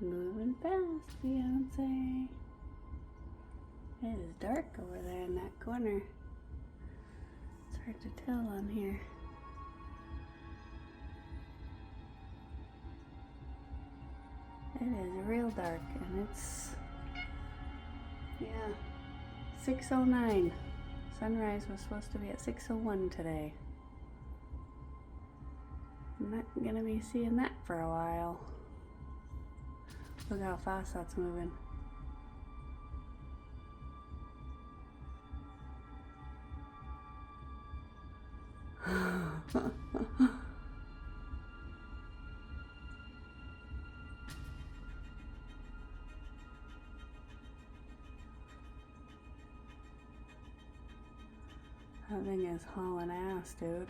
Moving fast, Beyonce. It is dark over there in that corner. It's hard to tell on here. It is real dark, and it's, yeah, 6:09. Sunrise was supposed to be at 6:01 today. I'm not gonna be seeing that for a while. Look how fast that's moving. That thing is hauling ass, dude.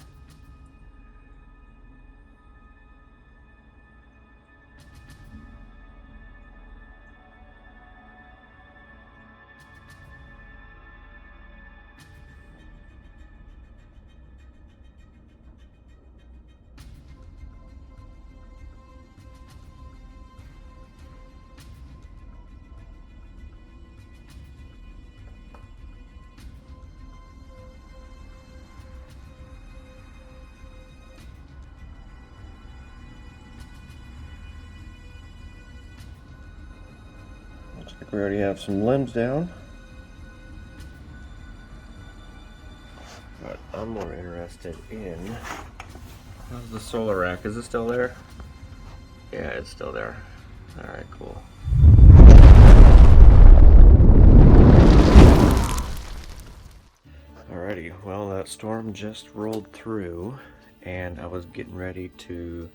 Looks like we already have some limbs down. But I'm more interested in... How's the solar rack? Is it still there? Yeah, it's still there. Alright, cool. Alrighty, well that storm just rolled through and I was getting ready to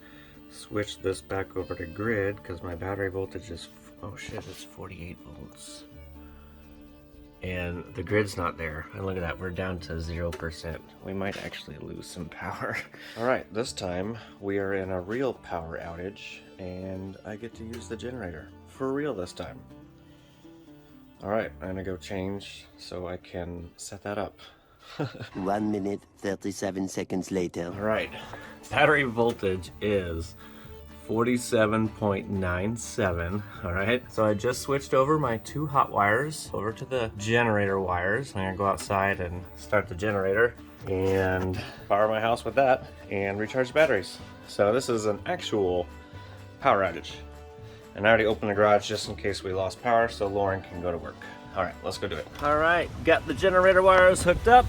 switch this back over to grid because my battery voltage is, oh shit, it's 48 volts. And the grid's not there. And look at that, we're down to 0%. We might actually lose some power. Alright, this time we are in a real power outage and I get to use the generator. For real this time. Alright, I'm gonna go change so I can set that up. 1 minute, 37 seconds later. Alright, battery voltage is 47.97. Alright, so I just switched over my 2 hot wires over to the generator wires. I'm gonna go outside and start the generator and power my house with that and recharge the batteries. So this is an actual power outage. And I already opened the garage just in case we lost power so Lauren can go to work. Alright, let's go do it. Alright, got the generator wires hooked up.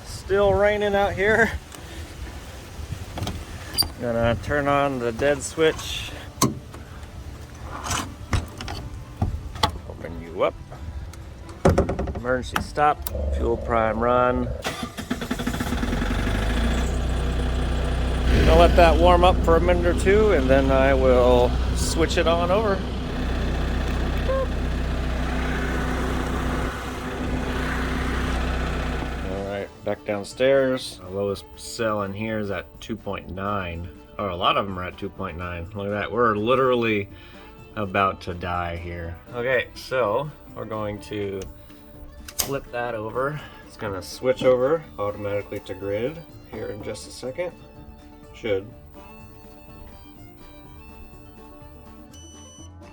Still raining out here. Gonna turn on the dead switch. Open you up. Emergency stop. Fuel prime run. Gonna let that warm up for a minute or two and then I will switch it on over. Back downstairs. Our lowest cell in here is at 2.9. Oh, a lot of them are at 2.9. Look at that. We're literally about to die here. Okay, so we're going to flip that over. It's gonna switch over automatically to grid here in just a second. Should.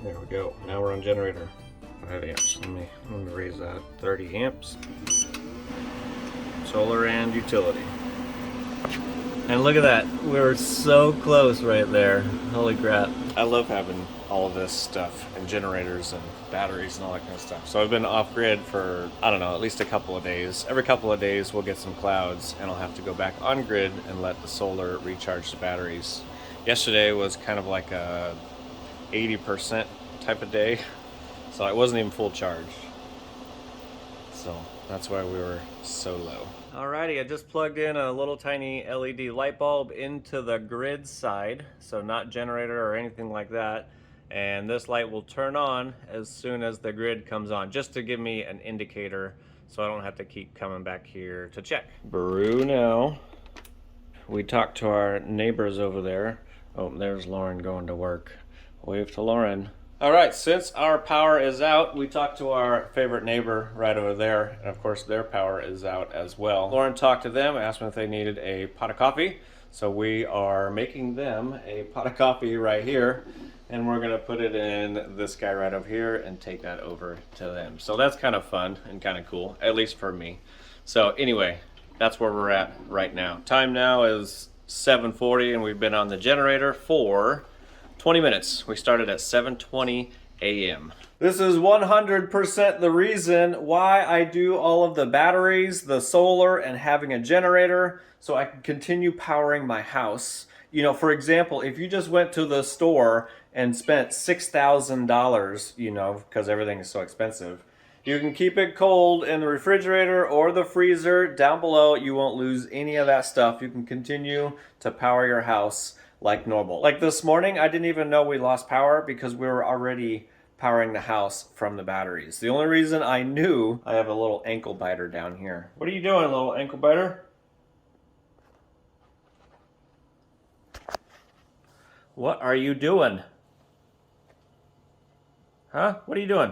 There we go. Now we're on generator. 5 amps. Let me raise that. 30 amps. Solar and utility. And look at that. We're so close right there. Holy crap. I love having all of this stuff and generators and batteries and all that kind of stuff. So I've been off grid for, I don't know, at least a couple of days. Every couple of days we'll get some clouds and I'll have to go back on grid and let the solar recharge the batteries. Yesterday was kind of like a 80% type of day. So it wasn't even full charge. So that's why we were so low. Alrighty, I just plugged in a little tiny LED light bulb into the grid side, so not generator or anything like that. And this light will turn on as soon as the grid comes on, just to give me an indicator so I don't have to keep coming back here to check. Brew now. We talked to our neighbors over there. Oh, there's Lauren going to work. Wave to Lauren. Alright, since our power is out, we talked to our favorite neighbor right over there, and of course their power is out as well. Lauren talked to them, asked them if they needed a pot of coffee, so we are making them a pot of coffee right here, and we're gonna put it in this guy right over here and take that over to them. So that's kind of fun and kind of cool, at least for me. So anyway, that's where we're at right now. Time now is 7:40 and we've been on the generator for 20 minutes. We started at 7:20 a.m. This is 100% the reason why I do all of the batteries, the solar, and having a generator so I can continue powering my house. You know, for example, if you just went to the store and spent $6,000, you know, because everything is so expensive, you can keep it cold in the refrigerator or the freezer down below. You won't lose any of that stuff. You can continue to power your house like normal. Like this morning, I didn't even know we lost power because we were already powering the house from the batteries. The only reason I knew, I have a little ankle biter down here. What are you doing, little ankle biter? What are you doing? Huh? What are you doing?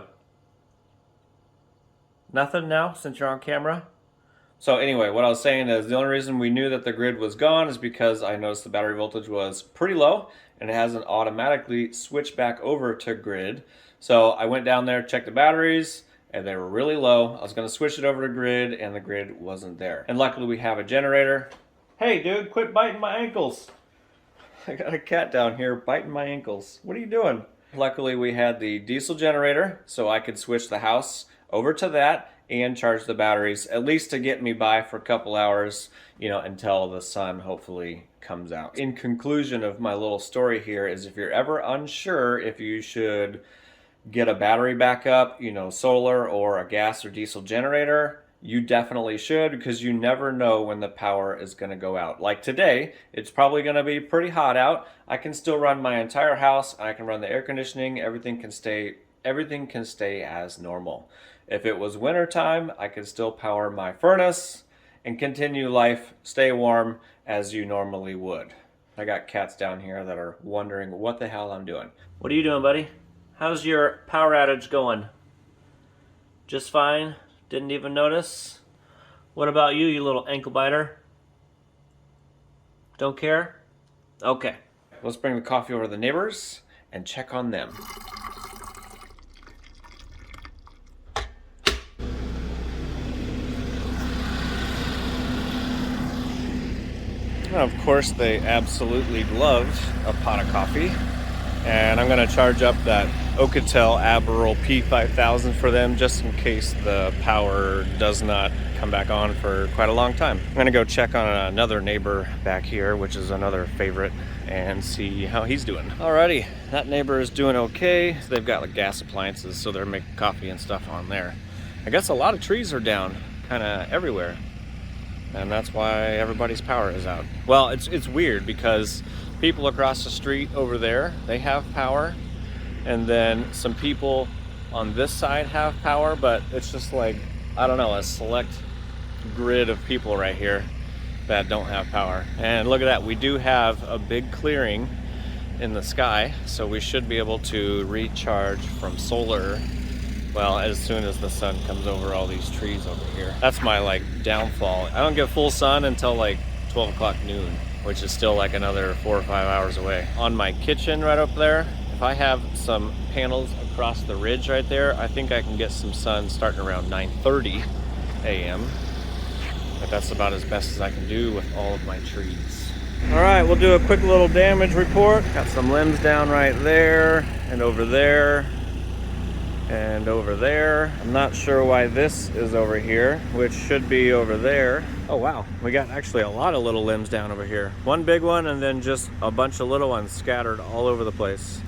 Nothing now since you're on camera? So anyway, what I was saying is the only reason we knew that the grid was gone is because I noticed the battery voltage was pretty low and it hasn't automatically switched back over to grid. So I went down there, checked the batteries, and they were really low. I was gonna switch it over to grid and the grid wasn't there. And luckily we have a generator. Hey dude, quit biting my ankles. I got a cat down here biting my ankles. What are you doing? Luckily we had the diesel generator so I could switch the house over to that and charge the batteries, at least to get me by for a couple hours, you know, until the sun hopefully comes out. In conclusion of my little story here is if you're ever unsure if you should get a battery backup, you know, solar or a gas or diesel generator, you definitely should, because you never know when the power is going to go out. Like today, it's probably going to be pretty hot out. I can still run my entire house. I can run the air conditioning. Everything can stay as normal. If it was winter time, I could still power my furnace and continue life, stay warm as you normally would. I got cats down here that are wondering what the hell I'm doing. What are you doing, buddy? How's your power outage going? Just fine? Didn't even notice? What about you, you little ankle biter? Don't care? Okay. Let's bring the coffee over to the neighbors and check on them. Of course, they absolutely loved a pot of coffee. And I'm going to charge up that Outage Admiral P5000 for them just in case the power does not come back on for quite a long time. I'm going to go check on another neighbor back here, which is another favorite, and see how he's doing. Alrighty, that neighbor is doing okay. They've got like gas appliances, so they're making coffee and stuff on there. I guess a lot of trees are down kind of everywhere, and that's why everybody's power is out. Well, it's weird because people across the street over there, they have power, and then some people on this side have power, but it's just like, I don't know, a select grid of people right here that don't have power. And look at that, we do have a big clearing in the sky, so we should be able to recharge from solar, well, as soon as the sun comes over all these trees over here. That's my like downfall. I don't get full sun until like 12 o'clock noon, which is still like another 4 or 5 hours away. On my kitchen right up there, if I have some panels across the ridge right there, I think I can get some sun starting around 9:30 a.m. But that's about as best as I can do with all of my trees. All right, we'll do a quick little damage report. Got some limbs down right there and over there and over there. I'm not sure why this is over here, which should be over there. Oh wow, we got actually a lot of little limbs down over here. One big one and then just a bunch of little ones scattered all over the place.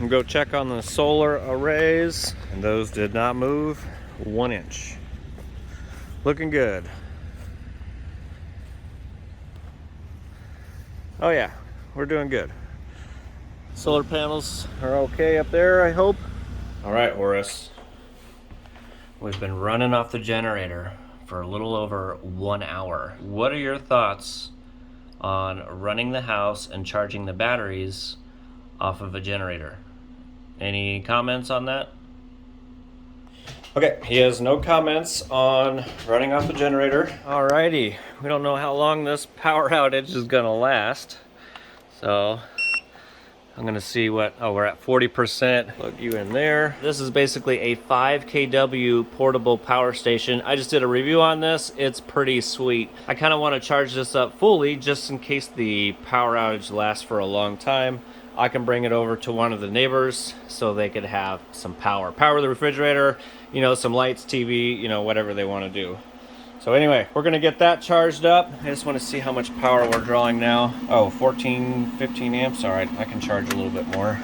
We'll go check on the solar arrays, and those did not move 1 inch. Looking good. Oh yeah, we're doing good. Solar panels are okay up there, I hope. All right, Horace. We've been running off the generator for a little over 1 hour. What are your thoughts on running the house and charging the batteries off of a generator? Any comments on that? Okay, he has no comments on running off the generator. Alrighty, we don't know how long this power outage is gonna last. So I'm gonna see what, oh, we're at 40%. Plug you in there. This is basically a 5 kW portable power station. I just did a review on this. It's pretty sweet. I kind of want to charge this up fully just in case the power outage lasts for a long time. I can bring it over to one of the neighbors so they could have some power. Power the refrigerator, you know, some lights, TV, you know, whatever they want to do. So anyway, we're gonna get that charged up. I just want to see how much power we're drawing now. Oh, 14, 15 amps. All right, I can charge a little bit more.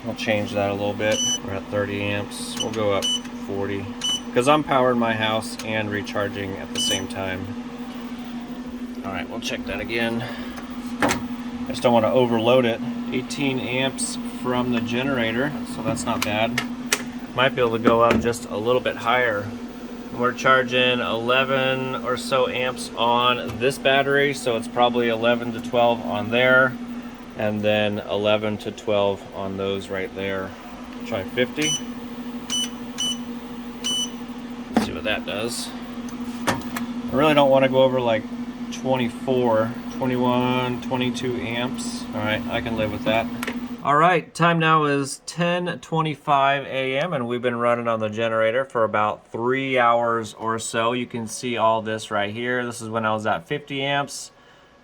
I'll change that a little bit. We're at 30 amps. We'll go up 40 because I'm powering my house and recharging at the same time. All right, we'll check that again. I just don't want to overload it. 18 amps from the generator, so that's not bad. Might be able to go up just a little bit higher. We're charging 11 or so amps on this battery, so it's probably 11 to 12 on there, and then 11 to 12 on those right there. Try 50. Let's see what that does. I really don't want to go over like 24, 21, 22 amps. All right, I can live with that. All right, time now is 10:25 a.m. and we've been running on the generator for about 3 hours or so. You can see all this right here. This is when I was at 50 amps,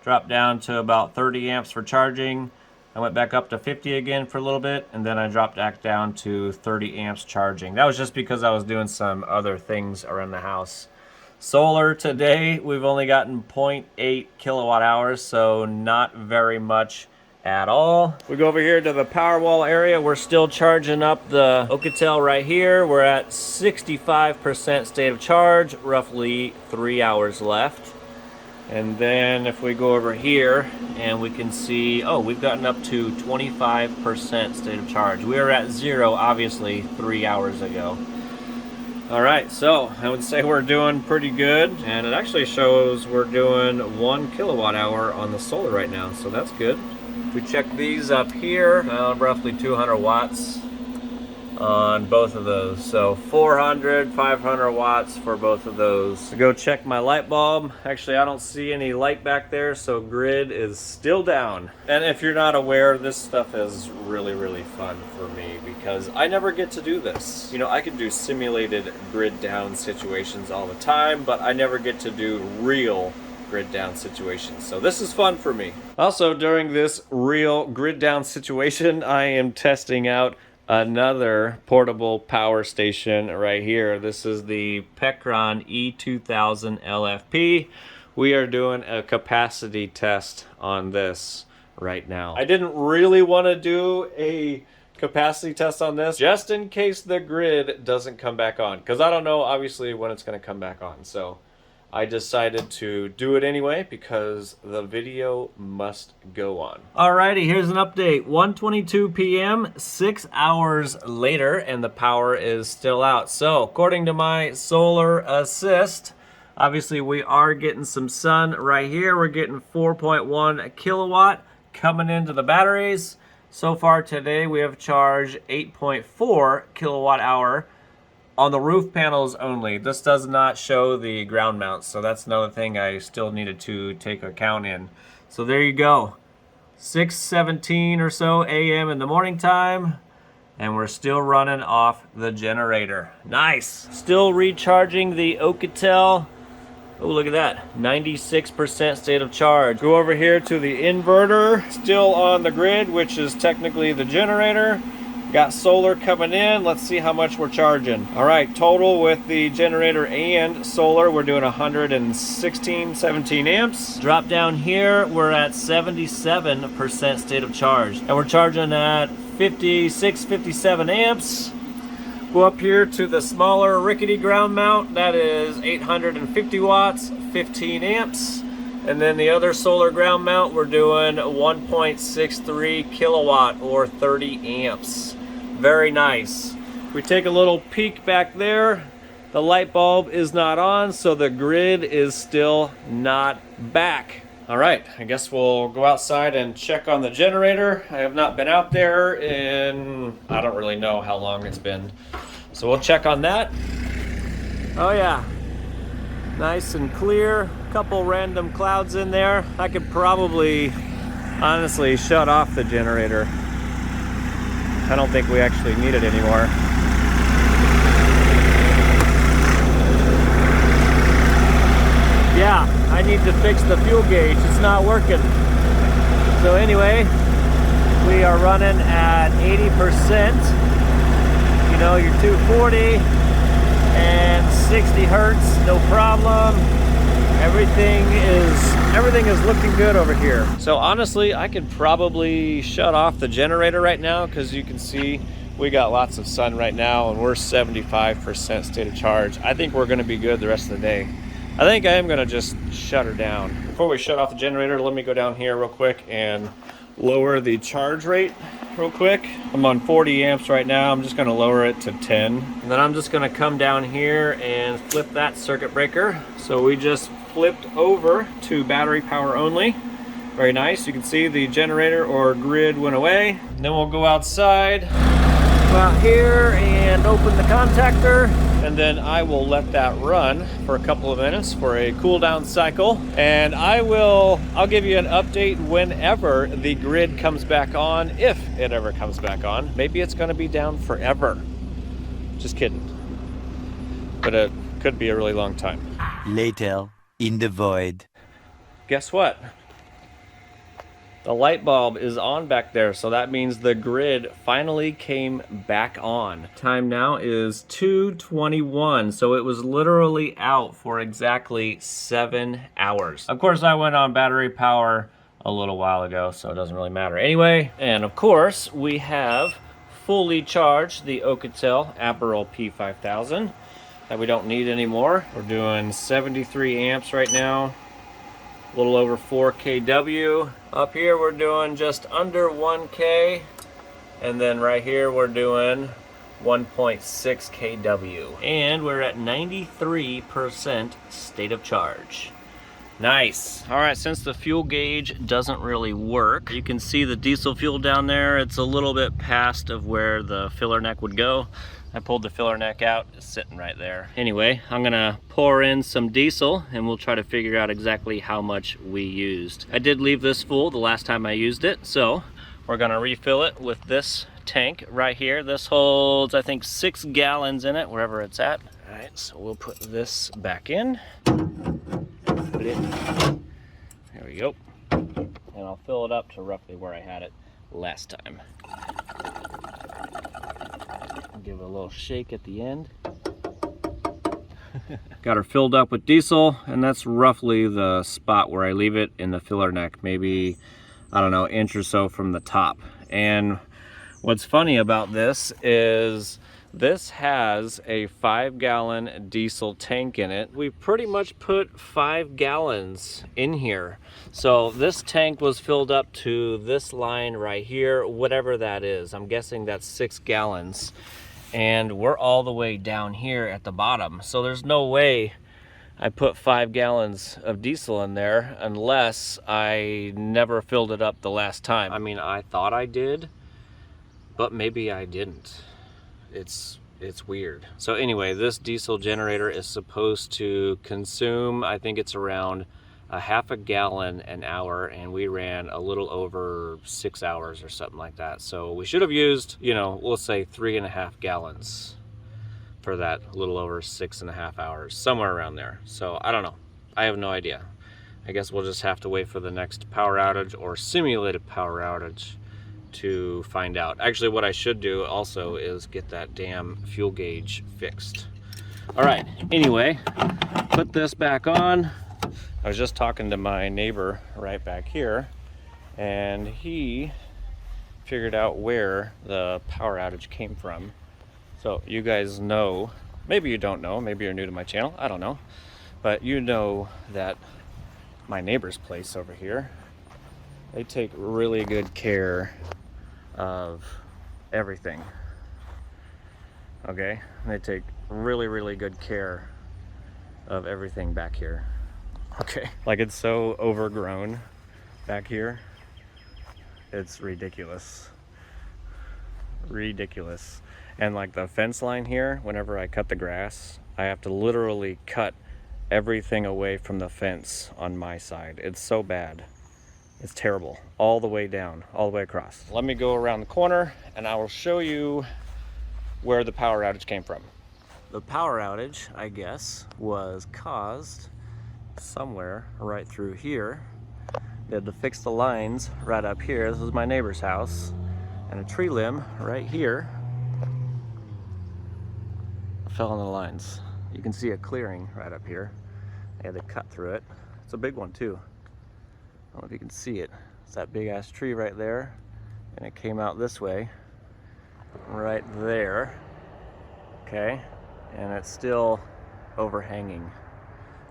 dropped down to about 30 amps for charging. I went back up to 50 again for a little bit, and then I dropped back down to 30 amps charging. That was just because I was doing some other things around the house. Solar today, we've only gotten 0.8 kilowatt hours, so not very much at all. We go over here to the Powerwall area. We're still charging up the Outage right here. We're at 65% state of charge, roughly 3 hours left. And then if we go over here and we can see, oh, we've gotten up to 25% state of charge. We were at 0, obviously, 3 hours ago. All right, so I would say we're doing pretty good, and it actually shows we're doing 1 kilowatt hour on the solar right now, so that's good. We check these up here, roughly 200 watts on both of those. So 400, 500 watts for both of those. To go check my light bulb. Actually, I don't see any light back there, so grid is still down. And if you're not aware, this stuff is really, really fun for me because I never get to do this. You know, I can do simulated grid down situations all the time, but I never get to do real grid down situations. So this is fun for me. Also, during this real grid down situation, I am testing out another portable power station right here. This is the Pecron E2000 LFP. We are doing a capacity test on this right now. I didn't really want to do a capacity test on this just in case the grid doesn't come back on, because I don't know obviously when it's going to come back on. So I decided to do it anyway because the video must go on. Alrighty, here's an update. 1:22 p.m., 6 hours later, and the power is still out. So, according to my solar assist, obviously we are getting some sun right here. We're getting 4.1 kilowatt coming into the batteries. So far today, we have charged 8.4 kilowatt hour on the roof panels only. This does not show the ground mounts, so that's another thing I still needed to take account in. So there you go. 6:17 or so a.m. in the morning time, and we're still running off the generator. Nice. Still recharging the Outage. Oh, look at that. 96% state of charge. Go over here to the inverter. Still on the grid, which is technically the generator. Got solar coming in. Let's see how much we're charging. All right, total with the generator and solar, we're doing 116, 17 amps. Drop down here, we're at 77% state of charge. And we're charging at 56, 57 amps. Go up here to the smaller rickety ground mount. That is 850 watts, 15 amps. And then the other solar ground mount, we're doing 1.63 kilowatt or 30 amps. Very nice. We take a little peek back there. The light bulb is not on, so the grid is still not back. All right, I guess we'll go outside and check on the generator. I have not been out there in, I don't really know how long it's been. So we'll check on that. Oh yeah, nice and clear. Couple random clouds in there. I could probably honestly shut off the generator. I don't think we actually need it anymore. Yeah, I need to fix the fuel gauge. It's not working. So anyway, we are running at 80%. You know, your 240 and 60 hertz, no problem. Everything is looking good over here. So honestly, I could probably shut off the generator right now because you can see we got lots of sun right now and we're 75% state of charge. I think we're gonna be good the rest of the day. I think I am gonna just shut her down. Before we shut off the generator, let me go down here real quick and lower the charge rate real quick. I'm on 40 amps right now. I'm just gonna lower it to 10. And then I'm just gonna come down here and flip that circuit breaker. So we just flipped over to battery power only. Very nice. You can see the generator or grid went away. And then we'll go outside, go out here and open the contactor. And then I will let that run for a couple of minutes for a cool down cycle. And I'll give you an update whenever the grid comes back on, if it ever comes back on. Maybe it's gonna be down forever. Just kidding. But it could be a really long time. Later, in the void. Guess what? The light bulb is on back there, so that means the grid finally came back on. Time now is 2:21, so it was literally out for exactly 7 hours. Of course, I went on battery power a little while ago, so it doesn't really matter anyway. And of course, we have fully charged the Outage Aperol P5000 that we don't need anymore. We're doing 73 amps right now. A little over 4 kW. Up here we're doing just under 1 K, and then right here we're doing 1.6 kW. And we're at 93% state of charge. Nice. All right, since the fuel gauge doesn't really work, you can see the diesel fuel down there. It's a little bit past of where the filler neck would go. I pulled the filler neck out, it's sitting right there. Anyway, I'm gonna pour in some diesel and we'll try to figure out exactly how much we used. I did leave this full the last time I used it, so we're gonna refill it with this tank right here. This holds, I think, 6 gallons in it, wherever it's at. All right, so we'll put this back in. Put it in. There we go. And I'll fill it up to roughly where I had it last time. Give it a little shake at the end. Got her filled up with diesel, and that's roughly the spot where I leave it in the filler neck, maybe, I don't know, inch or so from the top. And what's funny about this is this has a 5-gallon diesel tank in it. We pretty much put 5 gallons in here. So this tank was filled up to this line right here, whatever that is. I'm guessing that's 6 gallons. And we're all the way down here at the bottom. So there's no way I put 5 gallons of diesel in there unless I never filled it up the last time. I mean, I thought I did, but maybe I didn't. It's weird. So anyway, this diesel generator is supposed to consume, I think it's around a half a gallon an hour, and we ran a little over 6 hours or something like that. So we should have used, you know, we'll say 3.5 gallons for that little over 6.5 hours, somewhere around there. So I don't know. I have no idea. I guess we'll just have to wait for the next power outage or simulated power outage to find out. Actually, what I should do also is get that damn fuel gauge fixed. All right, anyway, put this back on. I was just talking to my neighbor right back here, and he figured out where the power outage came from. So you guys know, maybe you don't know, maybe you're new to my channel, I don't know, but you know that my neighbor's place over here, they take really good care of everything. Okay, they take really, really good care of everything back here. Okay, like it's so overgrown back here, it's ridiculous. Ridiculous. And like the fence line here, whenever I cut the grass, I have to literally cut everything away from the fence on my side. It's so bad. It's terrible, all the way down, all the way across. Let me go around the corner and I will show you where the power outage came from. The power outage, I guess, was caused somewhere right through here. They had to fix the lines right up here. This was my neighbor's house, and a tree limb right here fell on the lines. You can see a clearing right up here. They had to cut through it. It's a big one too. I don't know if you can see it. It's that big ass tree right there, and it came out this way, right there. Okay, and it's still overhanging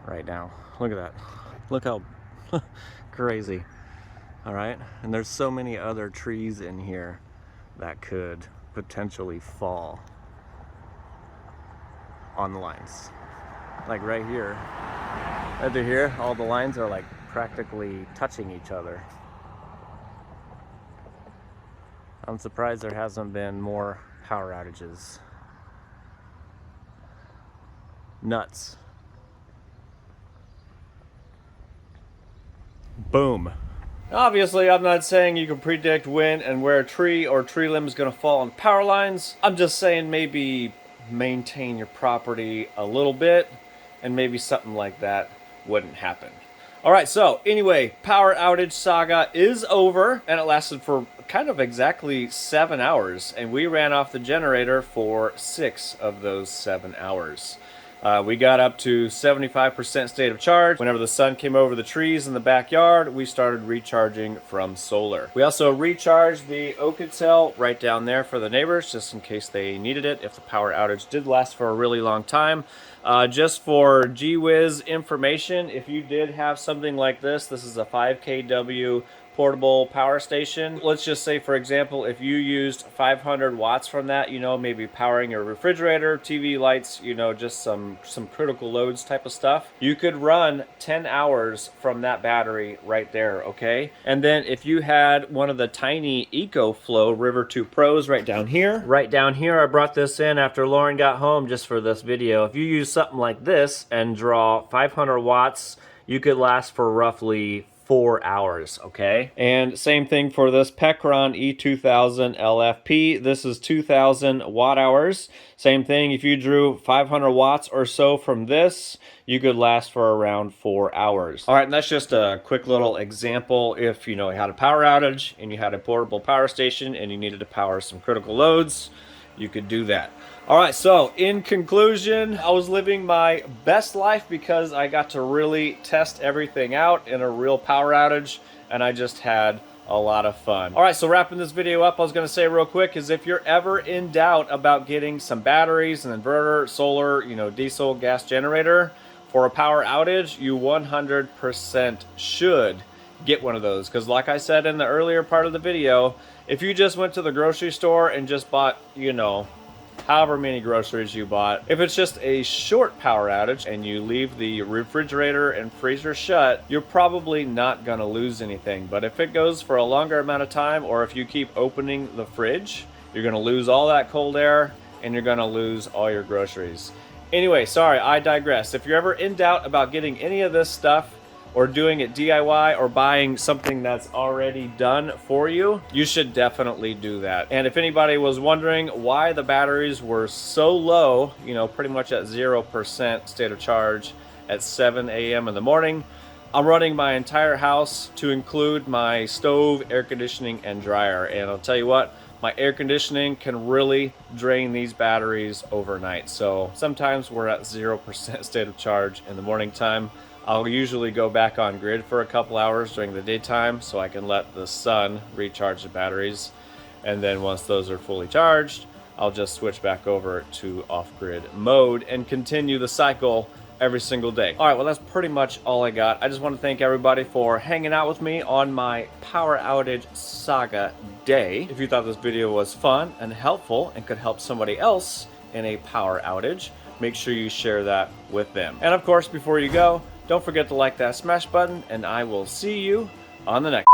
right now. Look at that. Look how crazy. All right, and there's so many other trees in here that could potentially fall on the lines. Like right here, right through here, all the lines are like practically touching each other. I'm surprised there hasn't been more power outages. Nuts. Boom. Obviously, I'm not saying you can predict when and where a tree or tree limb is going to fall on power lines. I'm just saying maybe maintain your property a little bit, and maybe something like that wouldn't happen. All right, so anyway, power outage saga is over, and it lasted for kind of exactly 7 hours, and we ran off the generator for 6 of those 7 hours. We got up to 75% state of charge. Whenever the sun came over the trees in the backyard, we started recharging from solar. We also recharged the outage cell right down there for the neighbors, just in case they needed it, if the power outage did last for a really long time. Just for gee-whiz information, if you did have something like this is a 5 kW portable power station. Let's just say, for example, if you used 500 watts from that, you know, maybe powering your refrigerator, TV lights, you know, just some critical loads type of stuff, you could run 10 hours from that battery right there, okay? And then if you had one of the tiny EcoFlow River 2 Pros right down here, I brought this in after Lauren got home just for this video. If you use something like this and draw 500 watts, you could last for roughly 4 hours, okay? And same thing for this Pecron E2000 LFP. This is 2000 watt hours. Same thing, if you drew 500 watts or so from this, you could last for around 4 hours. All right, and that's just a quick little example. If you know you had a power outage and you had a portable power station and you needed to power some critical loads, you could do that. All right, so in conclusion, I was living my best life because I got to really test everything out in a real power outage, and I just had a lot of fun. All right, so wrapping this video up, I was gonna say real quick is if you're ever in doubt about getting some batteries, an inverter, solar, you know, diesel, gas generator for a power outage, you 100% should get one of those. Because like I said in the earlier part of the video, if you just went to the grocery store and just bought, you know, however many groceries you bought, if it's just a short power outage and you leave the refrigerator and freezer shut, you're probably not gonna lose anything. But if it goes for a longer amount of time, or if you keep opening the fridge, you're gonna lose all that cold air and you're gonna lose all your groceries. Anyway, sorry, I digress. If you're ever in doubt about getting any of this stuff, or doing it DIY, or buying something that's already done for you, you should definitely do that. And if anybody was wondering why the batteries were so low, you know, pretty much at 0% state of charge at 7 a.m. in the morning, I'm running my entire house to include my stove, air conditioning, and dryer. And I'll tell you what, my air conditioning can really drain these batteries overnight. So sometimes we're at 0% state of charge in the morning time. I'll usually go back on grid for a couple hours during the daytime so I can let the sun recharge the batteries. And then once those are fully charged, I'll just switch back over to off-grid mode and continue the cycle every single day. All right, well, that's pretty much all I got. I just want to thank everybody for hanging out with me on my power outage saga day. If you thought this video was fun and helpful and could help somebody else in a power outage, make sure you share that with them. And of course, before you go, don't forget to like that smash button, and I will see you on the next.